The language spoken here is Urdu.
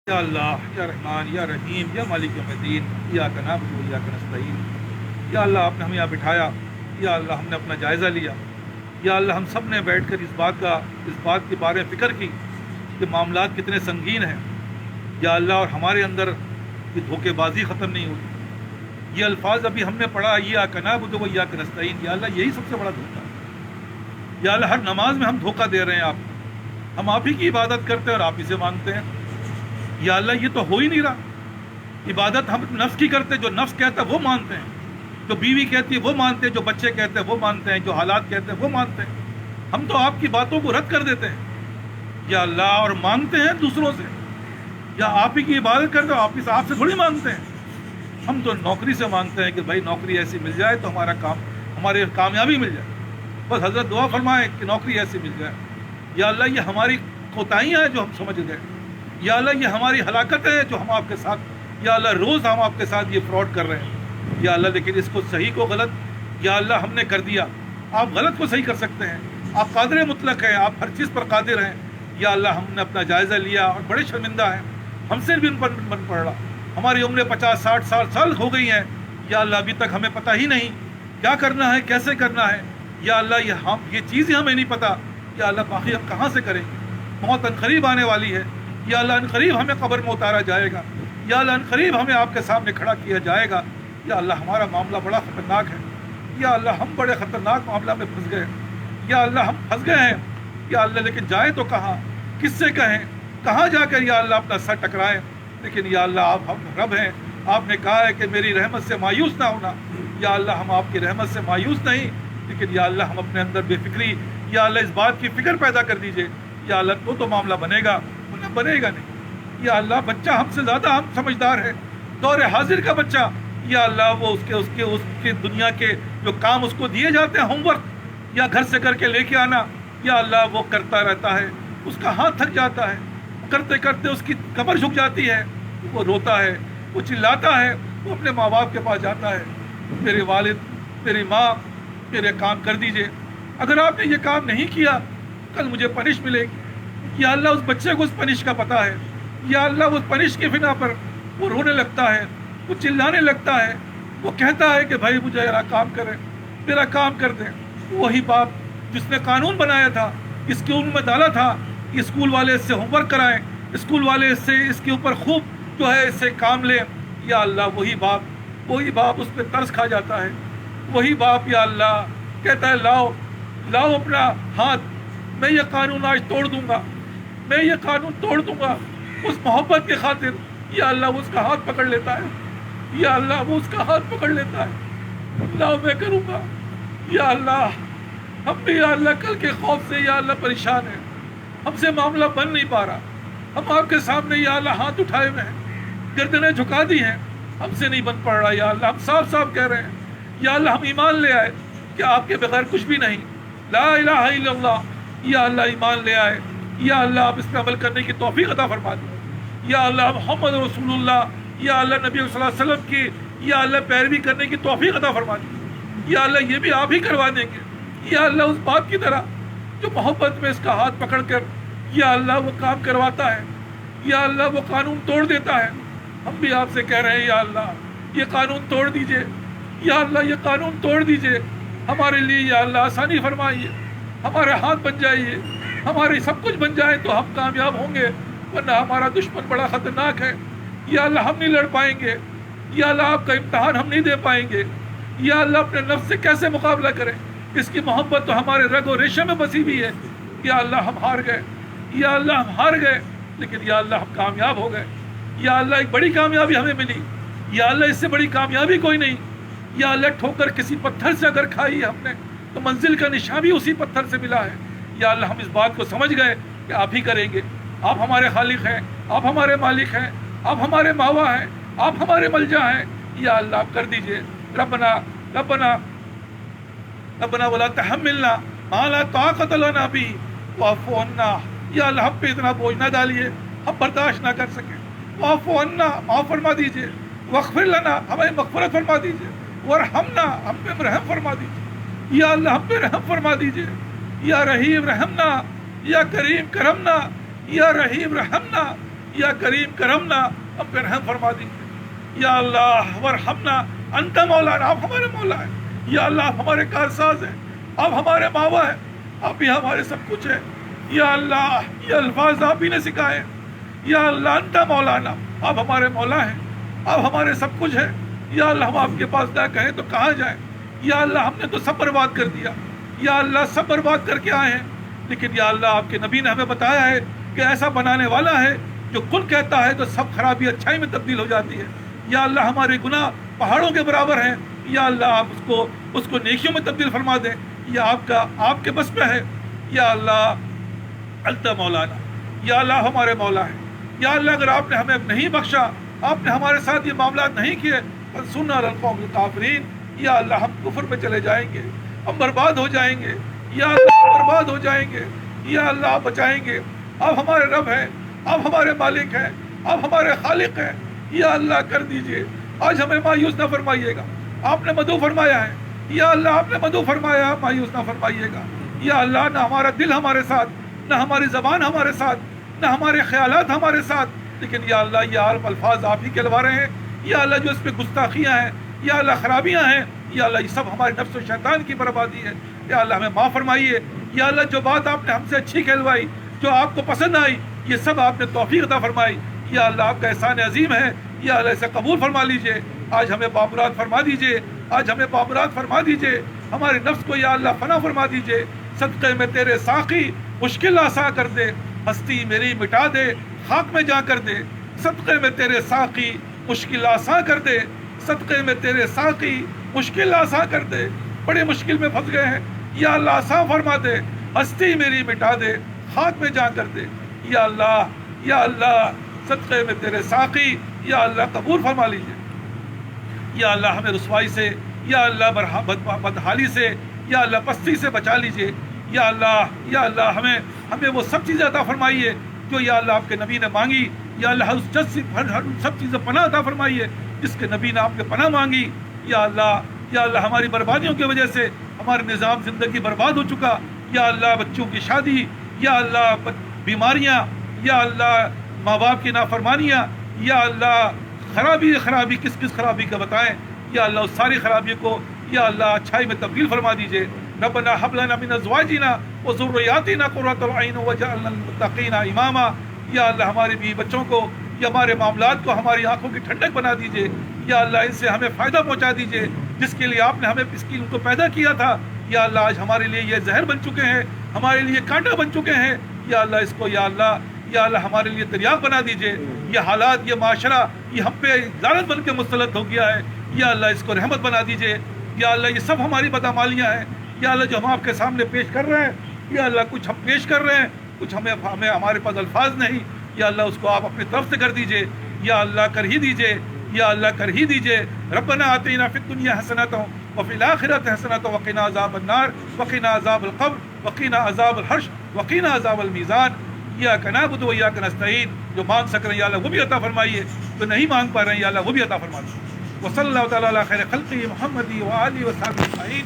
یا اللہ یا رحمان یا رحیم یا مالک یوم الدین، ایاک نعبد و ایاک نستعین۔ یا اللہ آپ نے ہمیں یہاں بٹھایا، یا اللہ ہم نے اپنا جائزہ لیا، یا اللہ ہم سب نے بیٹھ کر اس بات کے بارے میں فکر کی کہ معاملات کتنے سنگین ہیں، یا اللہ اور ہمارے اندر یہ دھوکے بازی ختم نہیں ہوتی۔ یہ الفاظ ابھی ہم نے پڑھا، ایاک نعبد و ایاک نستعین، یا اللہ یہی سب سے بڑا دھوکہ ہے۔ یا اللہ ہر نماز میں ہم دھوکہ دے رہے ہیں آپ کو، ہم آپ ہی کی عبادت کرتے ہیں اور آپ ہی سے مانگتے ہیں۔ یا اللہ یہ تو ہو ہی نہیں رہا، عبادت ہم نفس کی کرتے، جو نفس کہتا ہے وہ مانتے ہیں، جو بیوی کہتی ہے وہ مانتے ہیں، جو بچے کہتے ہیں وہ مانتے ہیں، جو حالات کہتے ہیں وہ مانتے ہیں۔ ہم تو آپ کی باتوں کو رد کر دیتے ہیں یا اللہ، اور مانگتے ہیں دوسروں سے، یا آپ ہی کی عبادت کرتے ہیں، آپ سے تھوڑی مانگتے ہیں۔ ہم تو نوکری سے مانگتے ہیں کہ بھائی نوکری ایسی مل جائے تو ہماری کامیابی مل جائے، بس حضرت دعا فرمائے کہ نوکری ایسی مل جائے۔ یا اللہ یہ ہماری کوتاہیاں ہیں جو ہم سمجھ گئے، یا اللہ یہ ہماری ہلاکت ہے جو ہم آپ کے ساتھ، یا اللہ روز ہم آپ کے ساتھ یہ فراڈ کر رہے ہیں یا اللہ، لیکن اس کو صحیح کو غلط یا اللہ ہم نے کر دیا۔ آپ غلط کو صحیح کر سکتے ہیں، آپ قادر مطلق ہیں، آپ ہر چیز پر قادر ہیں۔ یا اللہ ہم نے اپنا جائزہ لیا اور بڑے شرمندہ ہیں، ہم سے بھی ان پر من پڑ رہا، ہماری عمریں 50-60 سال ہو گئی ہیں، یا اللہ ابھی تک ہمیں پتہ ہی نہیں کیا کرنا ہے، کیسے کرنا ہے۔ یا اللہ یہ چیز ہی ہمیں نہیں پتہ، یا اللہ باقی ہم کہاں سے کریں گے؟ موت عنقریب آنے والی ہے، یا اللہ عنقریب ہمیں قبر میں اتارا جائے گا، یا اللہ عنقریب ہمیں آپ کے سامنے کھڑا کیا جائے گا۔ یا اللہ ہمارا معاملہ بڑا خطرناک ہے، یا اللہ ہم بڑے خطرناک معاملہ میں پھنس گئے، یا اللہ ہم پھنس گئے ہیں، یا اللہ لیکن جائیں تو کہاں، کس سے کہیں، کہاں جا کر یا اللہ اپنا سر ٹکرائیں؟ لیکن یا اللہ آپ ہم رب ہیں، آپ نے کہا ہے کہ میری رحمت سے مایوس نہ ہونا۔ یا اللہ ہم آپ کی رحمت سے مایوس نہیں، لیکن یا اللہ ہم اپنے اندر بے فکری، یا اللہ اس بات کی فکر پیدا کر دیجئے، یا اللہ تو معاملہ بنے گا، ورنہ بنے گا نہیں۔ یا اللہ بچہ ہم سے زیادہ ہم سمجھدار ہے، دور حاضر کا بچہ، یا اللہ وہ اس کے دنیا کے جو کام اس کو دیے جاتے ہیں، ہوم ورک یا گھر سے کر کے لے کے آنا، یا اللہ وہ کرتا رہتا ہے، اس کا ہاتھ تھک جاتا ہے، کرتے کرتے اس کی کمر جھک جاتی ہے، وہ روتا ہے، وہ چلاتا ہے، وہ اپنے ماں باپ کے پاس جاتا ہے، میرے والد، میری ماں، میرے کام کر دیجئے، اگر آپ نے یہ کام نہیں کیا کل مجھے پنش ملے گی۔ یا اللہ اس بچے کو اس پنش کا پتہ ہے، یا اللہ اس پنش کی بنا پر وہ رونے لگتا ہے، وہ چلانے لگتا ہے، وہ کہتا ہے کہ بھائی مجھے میرا کام کریں، میرا کام کر دیں۔ وہی باپ جس نے قانون بنایا تھا، اسکول میں ڈالا تھا کہ اسکول والے اس سے ہوم ورک کرائیں، اسکول والے اس کے اوپر خوب جو ہے اس سے کام لیں، یا اللہ وہی باپ اس پہ ترس کھا جاتا ہے، وہی باپ یا اللہ کہتا ہے لاؤ اپنا ہاتھ، میں یہ قانون آج توڑ دوں گا، میں یہ قانون توڑ دوں گا۔ اس محبت کے خاطر یا اللہ وہ اس کا ہاتھ پکڑ لیتا ہے، یا اللہ وہ اس کا ہاتھ پکڑ لیتا ہے، لاؤ میں کروں گا۔ یا اللہ ہم بھی یا اللہ کل کے خوف سے یا اللہ پریشان ہیں، ہم سے معاملہ بن نہیں پا رہا، ہم آپ کے سامنے یا اللہ ہاتھ اٹھائے ہوئے ہیں، گردنیں جھکا دی ہیں، ہم سے نہیں بن پڑ رہا۔ یا اللہ ہم صاف کہہ رہے ہیں، یا اللہ ہم ایمان لے آئے کہ آپ کے بغیر کچھ بھی نہیں، لا الہ الا اللہ، یا اللہ ایمان لے آئے، یا اللہ آپ اس پہ عمل کرنے کی توفیق عطا فرما دیں۔ یا اللہ محمد رسول اللہ، یا اللہ نبی صلی اللہ علیہ وسلم کی یا اللہ پیروی کرنے کی توفیق عطا فرما دیں۔ یا اللہ یہ بھی آپ ہی کروا دیں گے، یا اللہ اس باپ کی طرح جو محبت میں اس کا ہاتھ پکڑ کر یا اللہ وہ کام کرواتا ہے، یا اللہ وہ قانون توڑ دیتا ہے۔ ہم بھی آپ سے کہہ رہے ہیں یا اللہ یہ قانون توڑ دیجئے، یا اللہ یہ قانون توڑ دیجئے، ہمارے لیے یا اللہ آسانی فرمائیے، ہمارے ہاتھ بن جائیے، ہمارے سب کچھ بن جائے تو ہم کامیاب ہوں گے، ورنہ ہمارا دشمن بڑا خطرناک ہے۔ یا اللہ ہم نہیں لڑ پائیں گے، یا اللہ آپ کا امتحان ہم نہیں دے پائیں گے، یا اللہ اپنے نفس سے کیسے مقابلہ کریں؟ اس کی محبت تو ہمارے رگ و ریشے میں بسی ہوئی ہے۔ یا اللہ ہم ہار گئے، یا اللہ ہم ہار گئے، لیکن یا اللہ ہم کامیاب ہو گئے۔ یا اللہ ایک بڑی کامیابی ہمیں ملی، یا اللہ اس سے بڑی کامیابی کوئی نہیں۔ یا اللہ ٹھوکر کسی پتھر سے اگر کھائی ہم نے تو منزل کا نشان بھی اسی پتھر سے ملا ہے۔ یا اللہ ہم اس بات کو سمجھ گئے کہ آپ ہی کریں گے، آپ ہمارے خالق ہیں، آپ ہمارے مالک ہیں، آپ ہمارے ماوا ہیں، آپ ہمارے ملجا ہیں۔ یا اللہ آپ کر دیجئے۔ ربنا ربنا ربنا ولا تحملنا ما لا طاقت لنا به واعف عنا۔ یا اللہ ہم پہ اتنا بوجھ نہ ڈالیے ہم برداشت نہ کر سکیں۔ واعف عنا، معاف فرما دیجئے۔ واغفر لنا، ہمیں مغفرت فرما دیجئے۔ وارحمنا، ہم پہ رحم فرما دیجئے۔ یا اللہ ہم پہ رحم فرما دیجئے۔ یا رحیم رحمنا، یا کریم کرمنا، یا رحیم رحمنا، یا کریم کرمنا، ہم پہ رحم فرما دیجیے یا اللہ، ورحمنا انت مولانا، آپ ہمارے مولا ہیں یا اللہ، آپ ہمارے کارساز ہیں، آپ ہمارے ماوا ہیں، آپ ہی ہمارے سب کچھ ہیں یا اللہ۔ یہ الفاظ آپ ہی نے سکھائے یا اللہ، انت مولانا، آپ ہمارے مولا ہیں، آپ ہمارے سب کچھ ہیں یا اللہ۔ ہم آپ کے پاس نہ کہیں تو کہاں جائیں یا اللہ، ہم نے تو سب برباد کر دیا یا اللہ، سب برباد کر کے آئے ہیں، لیکن یا اللہ آپ کے نبی نے ہمیں بتایا ہے کہ ایسا بنانے والا ہے جو کن کہتا ہے تو سب خرابی اچھائی میں تبدیل ہو جاتی ہے یا اللہ۔ ہمارے گناہ پہاڑوں کے برابر ہیں یا اللہ، آپ اس کو نیکیوں میں تبدیل فرما دیں یا آپ کے بس میں ہے یا اللہ۔ انت مولانا یا اللہ، ہمارے مولا ہیں یا اللہ۔ اگر آپ نے ہمیں نہیں بخشا، آپ نے ہمارے ساتھ یہ معاملات نہیں کیے، فانصرنا علی القوم الکافرین، یا اللہ ہم کفر میں چلے جائیں گے، ہم برباد ہو جائیں گے یا اللہ، ہم برباد ہو جائیں گے یا اللہ۔ آپ بچائیں گے، آپ ہمارے رب ہیں، آپ ہمارے مالک ہیں، آپ ہمارے خالق ہیں یا اللہ۔ کر دیجئے، آج ہمیں مایوس نہ فرمائیے گا، آپ نے مدعو فرمایا ہے یا اللہ، آپ نے مدعو فرمایا، مایوس نہ فرمائیے گا یا اللہ۔ نہ ہمارا دل ہمارے ساتھ، نہ ہماری زبان ہمارے ساتھ، نہ ہمارے خیالات ہمارے ساتھ، لیکن یا اللہ یہ عالم الفاظ آپ ہی کہلوا رہے ہیں یا اللہ۔ جو اس پہ گستاخیاں ہیں یا اللہ، خرابیاں ہیں یا اللہ، یہ سب ہمارے نفس و شیطان کی بربادی ہے یا اللہ۔ ہمیں معاف فرمائیے یا اللہ، جو بات آپ نے ہم سے اچھی کہلوائی، جو آپ کو پسند آئی، یہ سب آپ نے توفیق عطا فرمائی یا اللہ۔ آپ کا احسان عظیم ہے یا اللہ، اسے قبول فرما لیجئے۔ آج ہمیں بابرات فرما دیجئے، آج ہمیں بابرات فرما دیجئے، ہمارے نفس کو یا اللہ فنا فرما دیجئے۔ صدقے میں تیرے ساقی مشکل آساں کر دے، ہستی میری مٹا دے، خاک میں جا کر دے۔ صدقے میں تیرے ساقی مشکل آساں کر دے، صدقے میں تیرے ساقی مشکل آساں کر دے۔ بڑے مشکل میں پھنس گئے ہیں یا اللہ، آسان فرما دے، ہستی میری مٹا دے، خاک میں جا کر دے یا اللہ یا اللہ۔ صدقے میں تیرے ساقی یا اللہ قبول فرما لیجیے یا اللہ۔ ہمیں رسوائی سے یا اللہ، بدحالی سے یا اللہ، پستی سے بچا لیجیے یا اللہ یا اللہ۔ ہمیں وہ سب چیزیں عطا فرمائیے جو یا اللہ آپ کے نبی نے مانگی یا اللہ۔ ہر سب چیزیں پناہ عطا فرمائیے جس کے نبی نے آپ کے پناہ مانگی یا اللہ یا اللہ۔ ہماری بربادیوں کی وجہ سے ہمارا نظام زندگی برباد ہو چکا یا اللہ۔ بچوں کی شادی یا اللہ، بیماریاں یا اللہ، ماں باپ کی نافرمانیاں یا اللہ، خرابی کس خرابی کا بتائیں یا اللہ۔ اس ساری خرابی کو یا اللہ اچھائی میں تبدیل فرما دیجئے۔ ربنا هب لنا من ازواجنا وذرياتنا قرة اعين واجعلنا للمتقين اماما یا اللہ۔ ہمارے بیوی بچوں کو یا ہمارے معاملات کو ہماری آنکھوں کی ٹھنڈک بنا دیجئے یا اللہ۔ ان سے ہمیں فائدہ پہنچا دیجئے جس کے لیے آپ نے ہمیں ان کو پیدا کیا تھا یا اللہ۔ آج ہمارے لیے یہ زہر بن چکے ہیں، ہمارے لیے کانٹا بن چکے ہیں یا اللہ۔ اس کو یا اللہ ہمارے لیے دریافت بنا دیجئے۔ یہ حالات، یہ معاشرہ، یہ ہم پہ لعنت بن کے مسلط ہو گیا ہے یا اللہ۔ اس کو رحمت بنا دیجئے یا اللہ۔ یہ سب ہماری بدعمالیاں ہیں یا اللہ، جو ہم آپ کے سامنے پیش کر رہے ہیں یا اللہ۔ کچھ ہم پیش کر رہے ہیں، کچھ ہمارے پاس الفاظ نہیں یا اللہ۔ اس کو آپ اپنی طرف سے کر دیجئے یا اللہ، کر ہی دیجئے یا اللہ، کر ہی دیجئے۔ ربنا آتینا فی الدنیا حسنۃ وفی الآخرۃ حسنۃ وقنا عذاب النار وقنا عذاب القبر وقنا عذاب الحشر وقنا عذاب المیزان۔ ایاک نعبد و ایاک نستعین۔ جو مانگ سک رہے ہیں یا اللہ وہ بھی عطا فرمائیے، جو نہیں مانگ پا رہے ہیں یا اللہ وہ بھی عطا فرما دو۔ وصلی اللہ تعالیٰ علی خیر خلقہ محمد و آلہ و صحبہ اجمعین۔